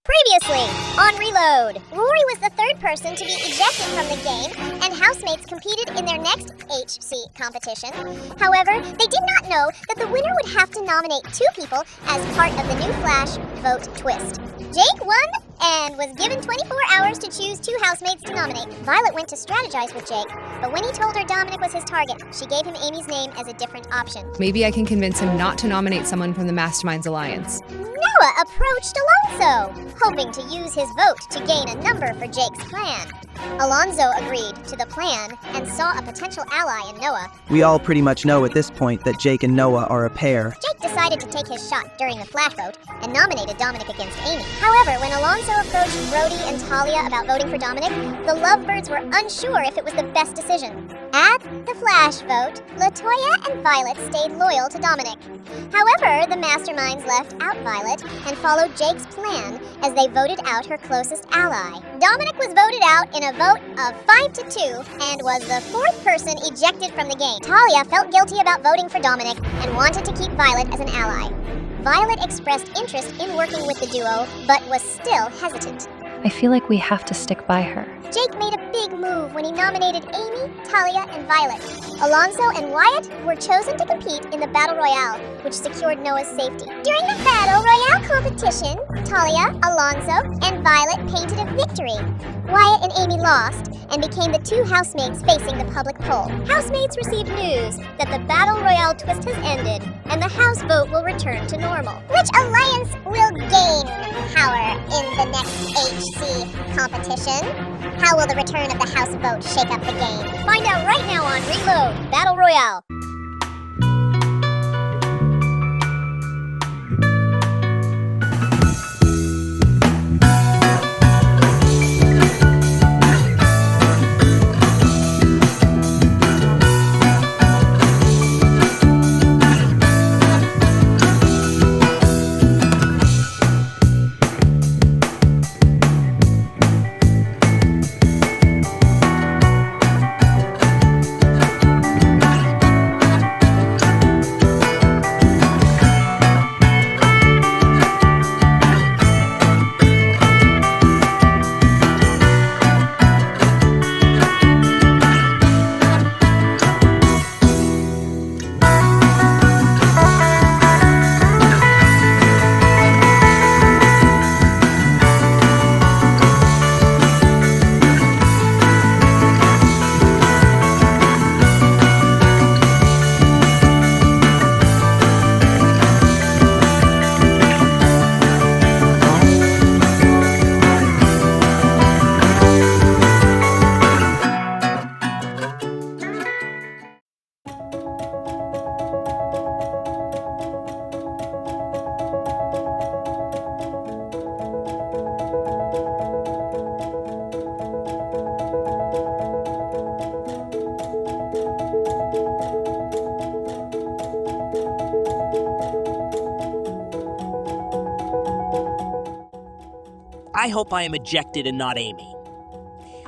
Previously, on Reload, Rory was the third person to be ejected from the game, and Housemates competed in their next HC competition. However, they did not know that the winner would have to nominate two people as part of the new Flash vote twist. Jake won and was given 24 hours to choose two housemates to nominate. Violet went to strategize with Jake, but when he told her Dominic was his target, she gave him Amy's name as a different option. Maybe I can convince him not to nominate someone from the Masterminds Alliance. Noah approached Alonso, hoping to use his vote to gain a number for Jake's plan. Alonso agreed to the plan and saw a potential ally in Noah. We all pretty much know at this point that Jake and Noah are a pair. Jake decided to take his shot during the flash vote and nominated Dominic against Amy. However, when Alonso approached Brody and Talia about voting for Dominic, the lovebirds were unsure if it was the best decision. At the flash vote, LaToya and Violet stayed loyal to Dominic. However, the masterminds left out Violet and followed Jake's plan as they voted out her closest ally. Dominic was voted out in a vote of 5-2 and was the fourth person ejected from the game. Talia felt guilty about voting for Dominic and wanted to keep Violet as an ally. Violet expressed interest in working with the duo, but was still hesitant. I feel like we have to stick by her. Jake made a big move when he nominated Amy, Talia, and Violet. Alonso and Wyatt were chosen to compete in the Battle Royale, which secured Noah's safety. During the Battle Royale competition, Talia, Alonso, and Violet painted a victory. Wyatt and Amy lost and became the two housemates facing the public poll. Housemates received news that the Battle Royale twist has ended and the house vote will return to normal. Which alliance will gain power in the next HC competition? How will the return of the house vote shake up the game? Find out right now on Reload Battle Royale. I hope I am ejected and not Amy.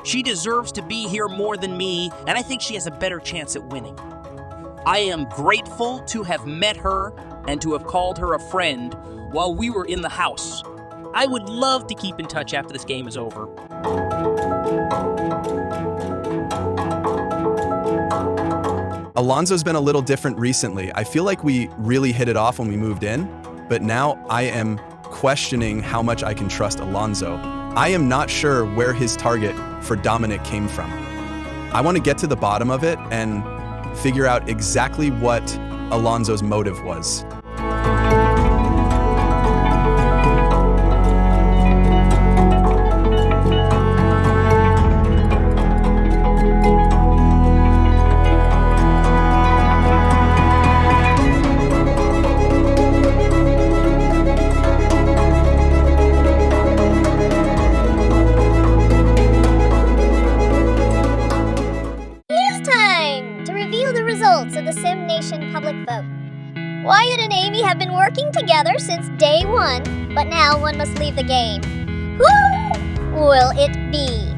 She deserves to be here more than me, and I think she has a better chance at winning. I am grateful to have met her and to have called her a friend while we were in the house. I would love to keep in touch after this game is over. Alonso's been a little different recently. I feel like we really hit it off when we moved in, but now I am questioning how much I can trust Alonso. I am not sure where his target for Dominic came from. I want to get to the bottom of it and figure out exactly what Alonso's motive was. Of the Sim Nation public vote. Wyatt and Amy have been working together since day one, but now one must leave the game. Who will it be?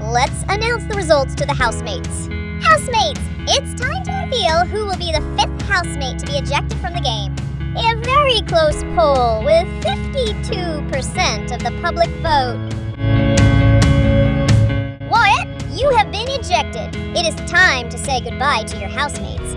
Let's announce the results to the housemates. Housemates, it's time to reveal who will be the fifth housemate to be ejected from the game. A very close poll with 52% of the public vote. Wyatt, you have been ejected. It is time to say goodbye to your housemates.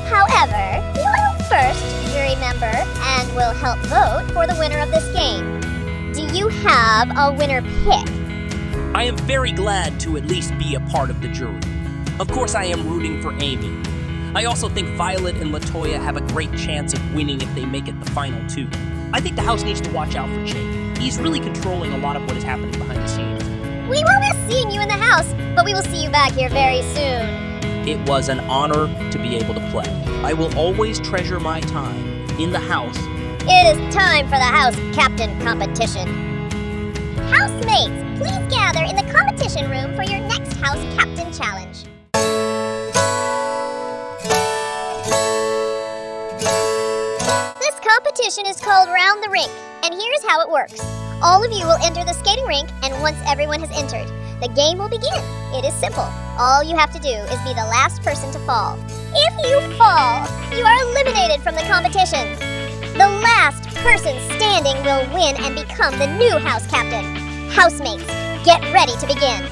However, you are first jury member and will help vote for the winner of this game. Do you have a winner pick? I am very glad to at least be a part of the jury. Of course, I am rooting for Amy. I also think Violet and LaToya have a great chance of winning if they make it the final two. I think the house needs to watch out for Jake. He's really controlling a lot of what is happening behind the scenes. We will miss seeing you in the house, but we will see you back here very soon. It was an honor to be able to play. I will always treasure my time in the house. It is time for the house captain competition. Housemates, please gather in the competition room for your next house captain challenge. This competition is called Round the Rink, and here's how it works. All of you will enter the skating rink, and once everyone has entered, the game will begin. It is simple. All you have to do is be the last person to fall. If you fall, you are eliminated from the competition. The last person standing will win and become the new house captain. Housemates, get ready to begin.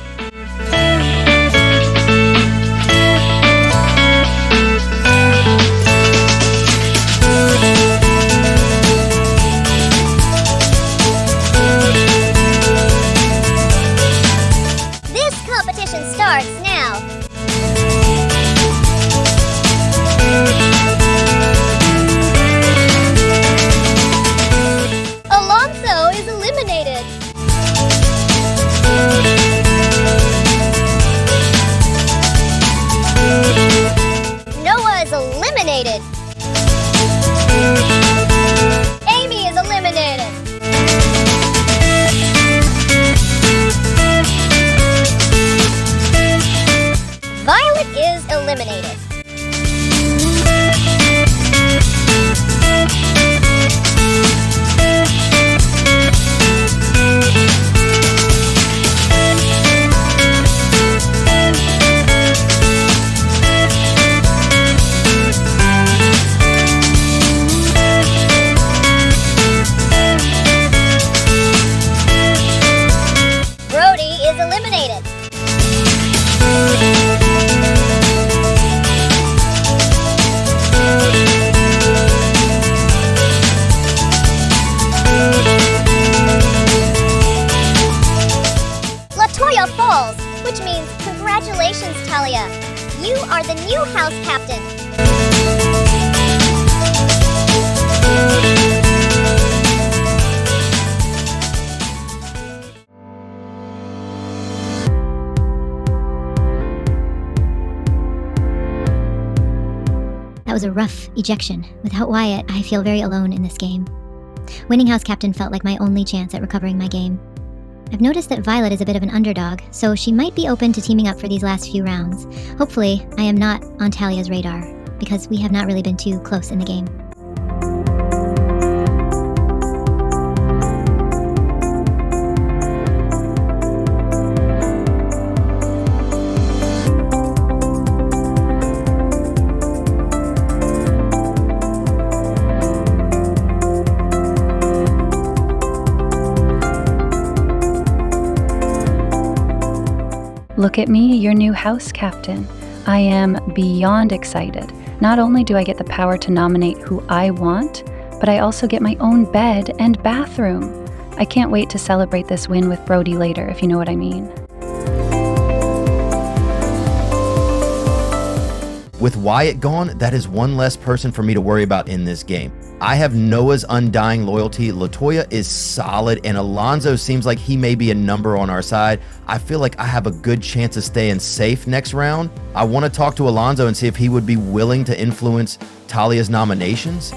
Starts now. Alonso is eliminated. Noah is eliminated. Amy is eliminated. Violet is eliminated. Brody is eliminated. LaToya falls, which means congratulations, Talia. You are the new house captain. That was a rough ejection. Without Wyatt, I feel very alone in this game. Winning house captain felt like my only chance at recovering my game. I've noticed that Violet is a bit of an underdog, so she might be open to teaming up for these last few rounds. Hopefully, I am not on Talia's radar, because we have not really been too close in the game. Look at me, your new house captain. I am beyond excited. Not only do I get the power to nominate who I want, but I also get my own bed and bathroom. I can't wait to celebrate this win with Brody later, if you know what I mean. With Wyatt gone, that is one less person for me to worry about in this game. I have Noah's undying loyalty. LaToya is solid, and Alonso seems like he may be a number on our side. I feel like I have a good chance of staying safe next round. I want to talk to Alonso and see if he would be willing to influence Talia's nominations.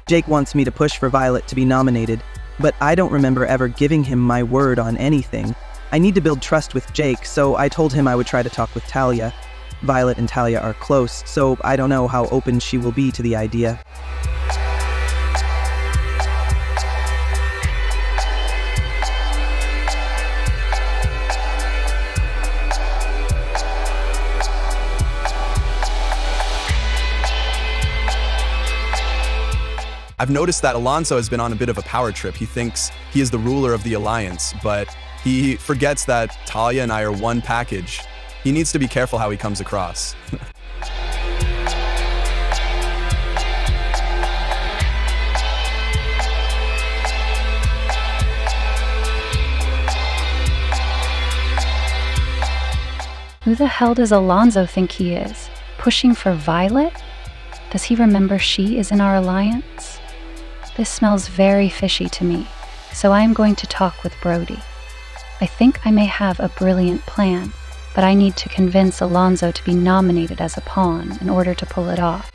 Jake wants me to push for Violet to be nominated, but I don't remember ever giving him my word on anything. I need to build trust with Jake, so I told him I would try to talk with Talia. Violet and Talia are close, so I don't know how open she will be to the idea. I've noticed that Alonso has been on a bit of a power trip. He thinks he is the ruler of the alliance, but he forgets that Talia and I are one package. He needs to be careful how he comes across. Who the hell does Alonso think he is? Pushing for Violet? Does he remember she is in our alliance? This smells very fishy to me, so I am going to talk with Brody. I think I may have a brilliant plan, but I need to convince Alonso to be nominated as a pawn in order to pull it off.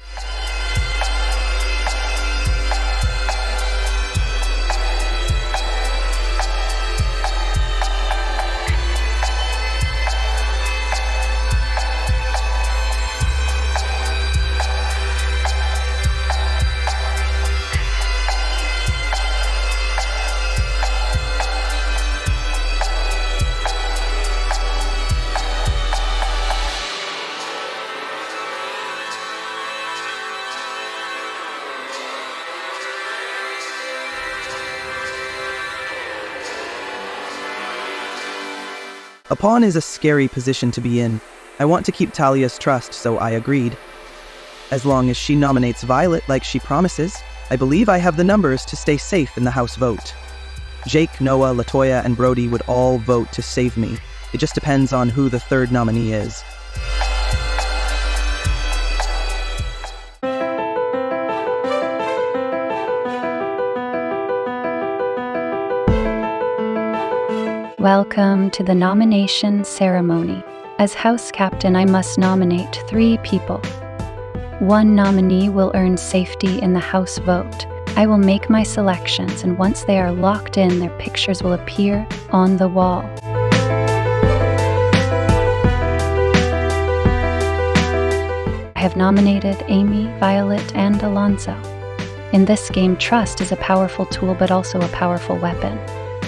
A pawn is a scary position to be in. I want to keep Talia's trust, so I agreed. As long as she nominates Violet like she promises, I believe I have the numbers to stay safe in the House vote. Jake, Noah, LaToya, and Brody would all vote to save me. It just depends on who the third nominee is. Welcome to the nomination ceremony. As house captain, I must nominate 3 people. 1 nominee will earn safety in the house vote. I will make my selections, and once they are locked in, their pictures will appear on the wall. I have nominated Amy, Violet, and Alonso. In this game, trust is a powerful tool, but also a powerful weapon.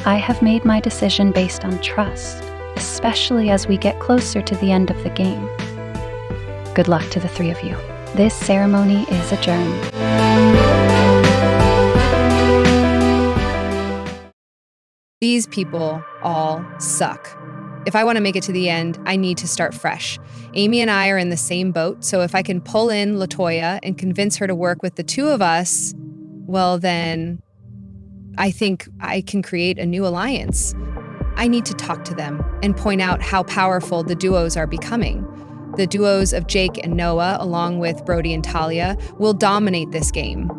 I have made my decision based on trust, especially as we get closer to the end of the game. Good luck to the 3 of you. This ceremony is adjourned. These people all suck. If I want to make it to the end, I need to start fresh. Amy and I are in the same boat, so if I can pull in LaToya and convince her to work with the 2 of us, well then, I think I can create a new alliance. I need to talk to them and point out how powerful the duos are becoming. The duos of Jake and Noah, along with Brody and Talia, will dominate this game.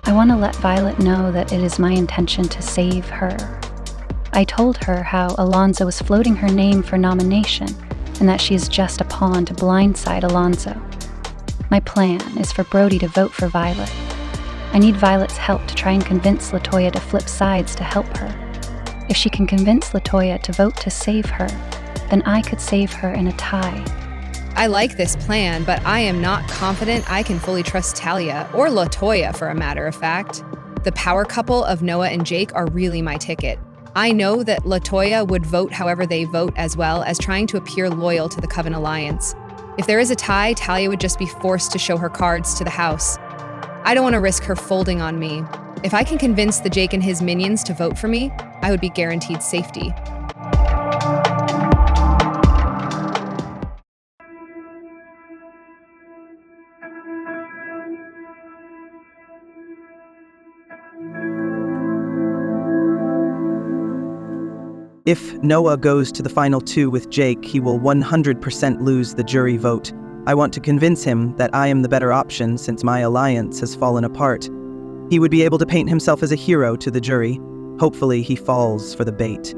I want to let Violet know that it is my intention to save her. I told her how Alonzo was floating her name for nomination and that she is just a pawn to blindside Alonzo. My plan is for Brody to vote for Violet. I need Violet's help to try and convince LaToya to flip sides to help her. If she can convince LaToya to vote to save her, then I could save her in a tie. I like this plan, but I am not confident I can fully trust Talia, or LaToya for a matter of fact. The power couple of Noah and Jake are really my ticket. I know that LaToya would vote however they vote, as well as trying to appear loyal to the Coven Alliance. If there is a tie, Talia would just be forced to show her cards to the house. I don't want to risk her folding on me. If I can convince the Jake and his minions to vote for me, I would be guaranteed safety. If Noah goes to the final two with Jake, he will 100% lose the jury vote. I want to convince him that I am the better option since my alliance has fallen apart. He would be able to paint himself as a hero to the jury. Hopefully he falls for the bait.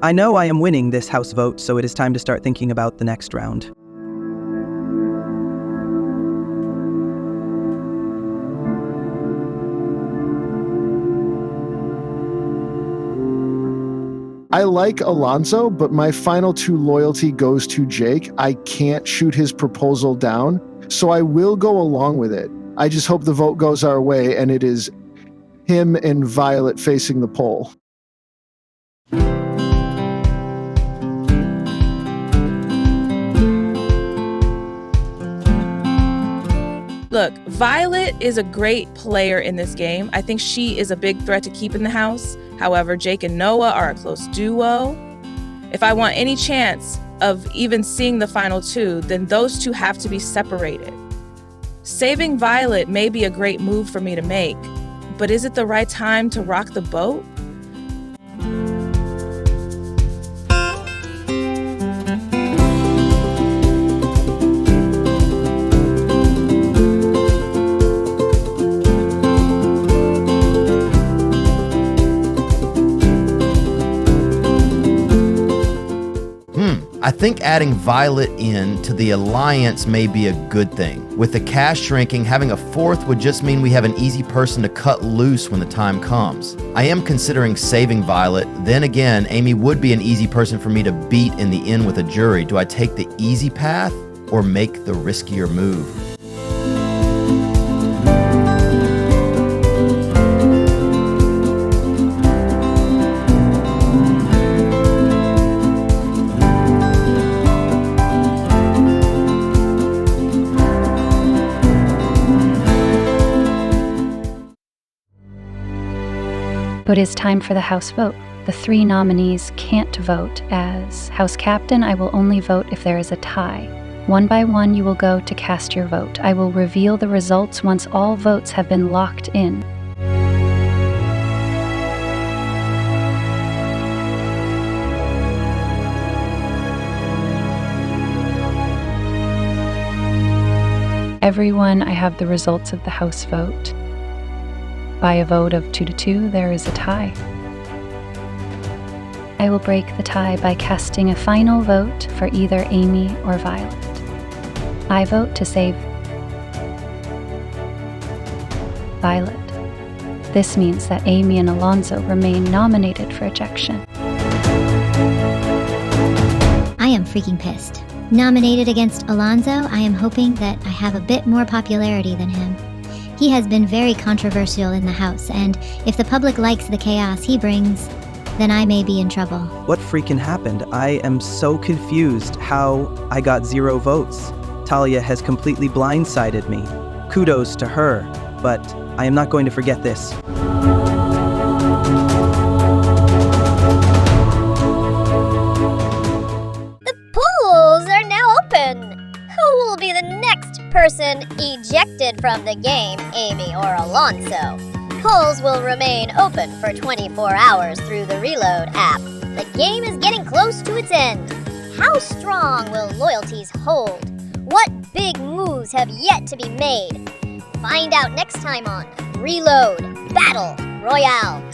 I know I am winning this house vote, so it is time to start thinking about the next round. I like Alonzo, but my final two loyalty goes to Jake. I can't shoot his proposal down, so I will go along with it. I just hope the vote goes our way and it is him and Violet facing the pole. Look, Violet is a great player in this game. I think she is a big threat to keep in the house. However, Jake and Noah are a close duo. If I want any chance of even seeing the final two, then those two have to be separated. Saving Violet may be a great move for me to make, but is it the right time to rock the boat? I think adding Violet in to the alliance may be a good thing. With the cash shrinking, having a fourth would just mean we have an easy person to cut loose when the time comes. I am considering saving Violet. Then again, Amy would be an easy person for me to beat in the end with a jury. Do I take the easy path or make the riskier move? But it's time for the House vote. The three nominees can't vote. As House Captain, I will only vote if there is a tie. One by one, you will go to cast your vote. I will reveal the results once all votes have been locked in. Everyone, I have the results of the House vote. By a vote of 2-2, there is a tie. I will break the tie by casting a final vote for either Amy or Violet. I vote to save Violet. This means that Amy and Alonzo remain nominated for ejection. I am freaking pissed. Nominated against Alonzo, I am hoping that I have a bit more popularity than him. He has been very controversial in the house, and if the public likes the chaos he brings, then I may be in trouble. What freaking happened? I am so confused how I got 0 votes. Talia has completely blindsided me. Kudos to her, but I am not going to forget this. The polls are now open. Who will be the next person ejected from the game, Amy or Alonso? Polls will remain open for 24 hours through the Reload app. The game is getting close to its end. How strong will loyalties hold? What big moves have yet to be made? Find out next time on Reload Battle Royale.